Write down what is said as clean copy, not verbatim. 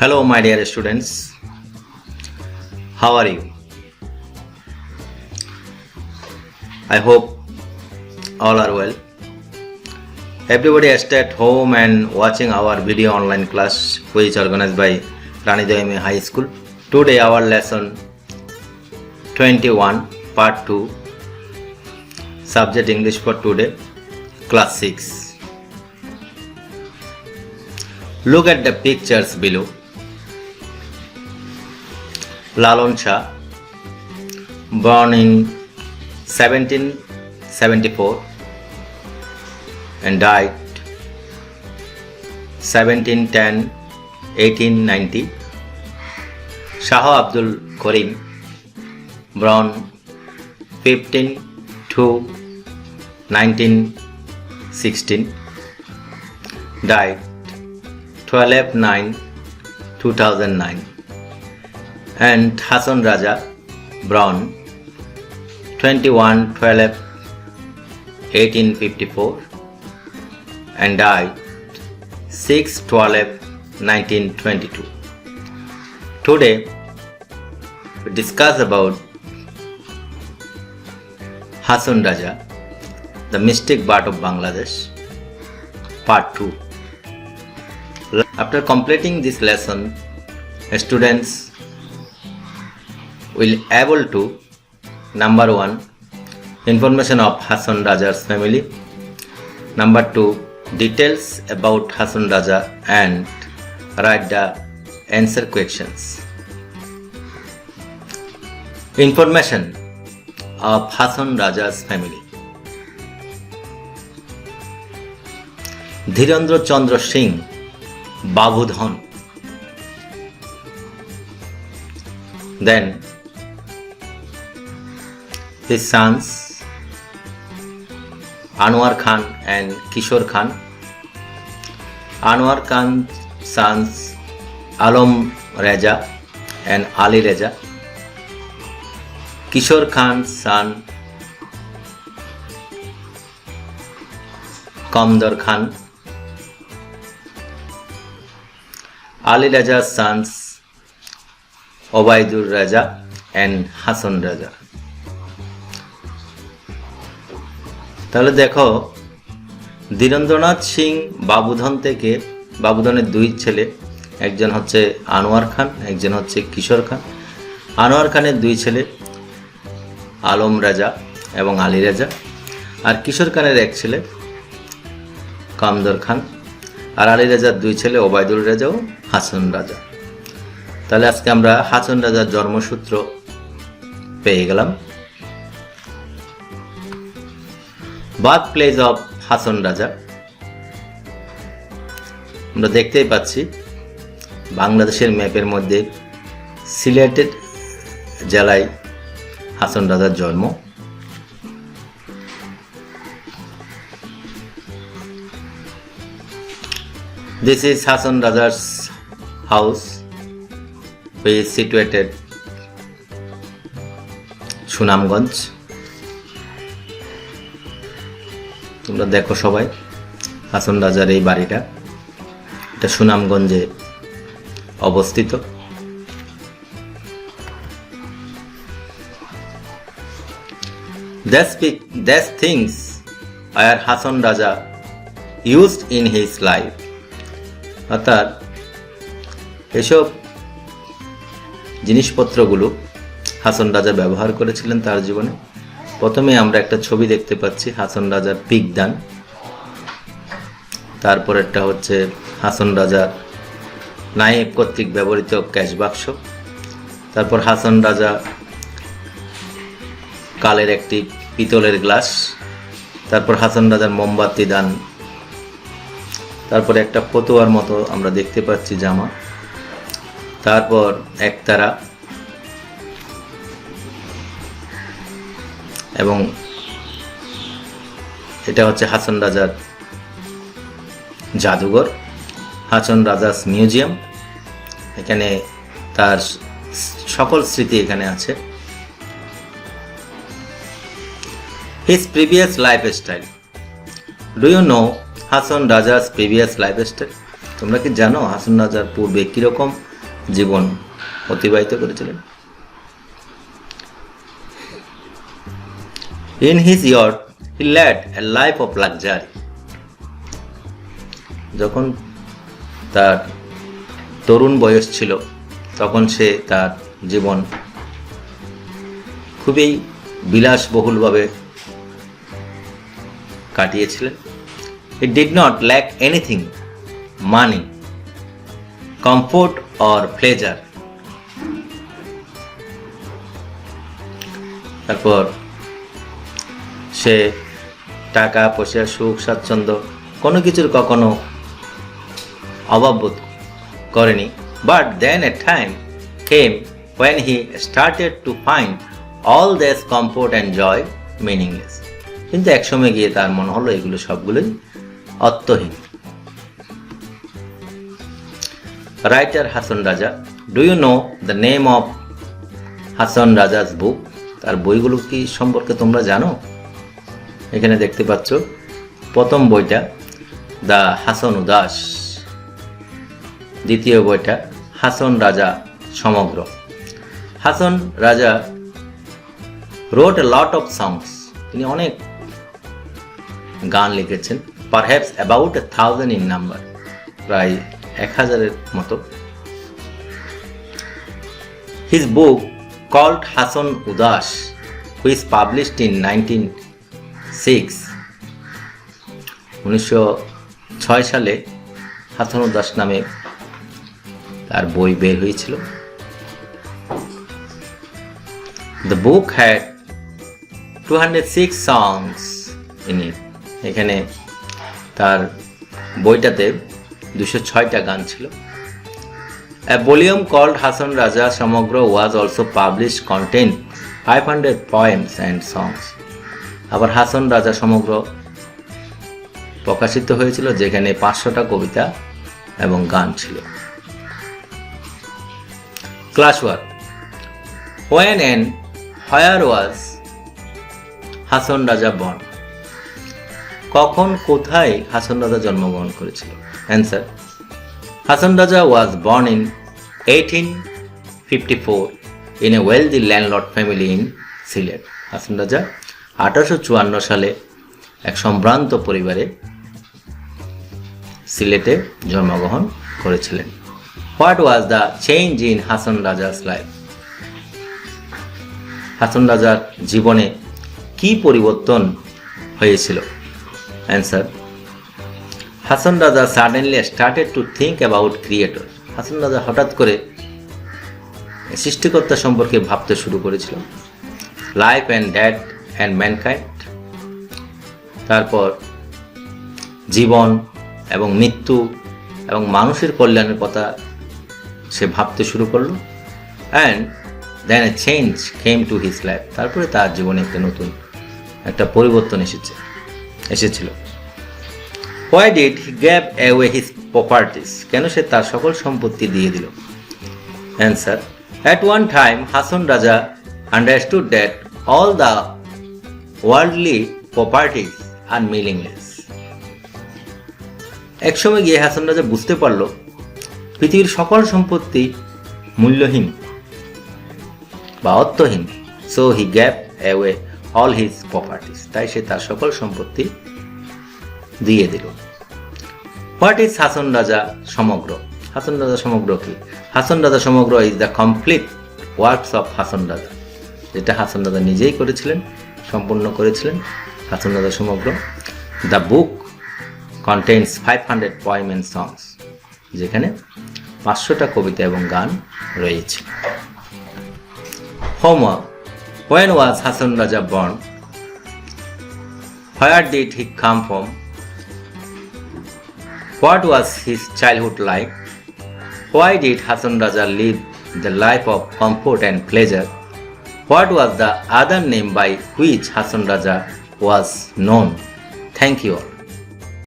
Hello, my dear students. How are you? I hope all are well. Everybody is at home and watching our video online class, which is organized by Rani Devami High School. Today, our lesson 21, part 2, subject English for today, class 6. Look at the pictures below. Lalon Shah, born in 1774 and died 1710-1890. Shah Abdul Karim, born 15-1916, died 12-9-2009. And Hasan Raja, born 21-12-1854 and died 6-12-1922. Today we discuss about Hasan Raja, the mystic bird of Bangladesh, part 2. After completing this lesson, students will able to number 1, information of Hasan Raja's family, number 2, details about Hasan Raja and write the answer questions. Information of Hasan Raja's family. Dhirendra Chandra Singh Babudhan, then his sons Anwar Khan and Kishore Khan. Anwar Khan's sons Alam Reza and Ali Reza. Kishore Khan's son Kamdar Khan. Ali Reza's sons Obaidur Reza and Hasan Raja. তাহলে দেখো, ধীরেন্দ্রনাথ সিং বাবুধন থেকে বাবুধনের দুই ছেলে, একজন হচ্ছে আনোয়ার খান, একজন হচ্ছে কিশোর খান। আনোয়ার খানের দুই ছেলে আলম রাজা এবং আলী রাজা, আর কিশোর খানের এক ছেলে কামদর খান, আর আলী রাজার দুই ছেলে ওবায়দুল রাজা ও হাসান রাজা। তাহলে আজকে আমরা হাসান রাজার জন্মসূত্র পেয়ে গেলাম। বার্থ প্লেস অফ হাসান রাজা আমরা দেখতেই পাচ্ছি বাংলাদেশের ম্যাপের মধ্যে সিলেটের জেলায় হাসান রাজার জন্ম। This is Hasan Raja's house, which is situated Sunamganj. তোমরা দেখো সবাই, হাসান রাজার এই বাড়িটা, এটা সুনামগঞ্জে অবস্থিত। These things are Hasan Raja used in his life. অর্থাৎ এসব জিনিসপত্রগুলো হাসান রাজা ব্যবহার করেছিলেন তার জীবনে। প্রথমে আমরা একটা ছবি দেখতে পাচ্ছি হাসান রাজার পিকদান, তারপরেরটা হচ্ছে হাসান রাজার নায়েব কর্তৃক ব্যবহৃত ক্যাশ বাক্স, তারপর হাসান রাজা কালের একটি পিতলের গ্লাস, তারপর হাসান রাজার মোমবাতি দান, তারপরে একটা ফতুয়ার মতো আমরা দেখতে পাচ্ছি জামা, তারপর একতারা এবং এটা হচ্ছে হাসান রাজার জাদুঘর, হাসান রাজাস মিউজিয়াম। এখানে তার সকল স্মৃতি এখানে আছে। His previous lifestyle. Do you know Hasan Raja's previous lifestyle? তোমরা কি জানো হাসান রাজার পূর্বে কিরকম জীবন অতিবাহিত করেছিলেন। In his youth, he led a life of luxury. যখন তার তরুণ বয়স ছিল তখন সে তার জীবন খুবই বিলাসবহুলভাবে কাটিয়েছিলেন। He did not lack anything, money, comfort or pleasure. তারপর সে টাকা পয়সা সুখ স্বাচ্ছন্দ্য কোনো কিছুর কখনো অভাব বোধ করেনি। But then a time came when he started to find all this comfort and joy meaningless. কিন্তু একসময় গিয়ে তার মনে হলো এগুলো সবগুলোই অর্থহীন। Writer Hason Raja, do you know the name of Hason Raja's book? তার বইগুলো কি সম্পর্কে তোমরা জানো? এখানে দেখতে পাচ্ছ প্রথম বইটা দ্য হাসন উদাস, দ্বিতীয় বইটা হাসন রাজা সমগ্র। Hason Raja wrote a lot of songs. তিনি অনেক গান লিখেছেন, perhaps about 1000 in number, প্রায় 1000-এর মতো। His book called Hasan Udas, which published in 1906 সালে হাসান উদাস নামে তার বই বের হয়েছিল। The book had 206 songs in it. এখানে তার বইটাতে 206টা গান ছিল। A volume called Hasan Raja Samagra was also published, contained 500 poems and songs. আবার হাসন রাজা সমগ্র প্রকাশিত হয়েছিল যেখানে 500টা কবিতা এবং গান ছিল। Class work, when and where was Hason Raja born? কখন কোথায় হাসন রাজা জন্মগ্রহণ করেছিল? Answer, Hason Raja was born in 1854 in a wealthy landlord family in Sylhet. Hason Raja 1854 সালে এক সম্ভ্রান্ত পরিবারে সিলেটে জন্মগ্রহণ করেছিলেন। What was the change in Hason রাজা's life? Hason রাজার জীবনে কি পরিবর্তন হয়েছিল? Answer, Hason Raja suddenly started to think about creator. Hason Raja হঠাৎ করে সৃষ্টিকর্তা সম্পর্কে ভাবতে শুরু করেছিল। Life and death and mankind, তারপর জীবন এবং মৃত্যু এবং মানুষের কল্যাণের কথা সে ভাবতে শুরু করলো। And then a change came to his life, তারপরে তার জীবনে একটা পরিবর্তন এসেছিল। Why did he give away his properties? কেন সে তার সকল সম্পত্তি দিয়ে দিল? Answer, at one time Hasan Raja understood that all the worldly properties are meaningless. এক সময় গিয়ে হাসান রাজা বুঝতে পারল পৃথিবীর সকল সম্পত্তি মূল্যহীন বা অর্থহীন। So he gave away all his properties. তাই সে তার সকল সম্পত্তি দিয়ে দিল। What is হাসন রাজা সমগ্র? হাসন রাজা সমগ্র কি? Hason Raja Samagra is the complete works of Hason Raja, যেটা হাসন রাজা নিজেই করেছিলেন, সম্পূর্ণ করেছিলেন। হাসন রাজা সমগ্র, the book contains 500 poems and songs, যেখানে 500টা কবিতা এবং গান রয়েছে। Homework, when was Hasan Raja born? Where did he come from? What was his childhood like? Why did Hasan Raja live the life of comfort and pleasure? What was the other name by which Hasan Raja was known? Thank you all.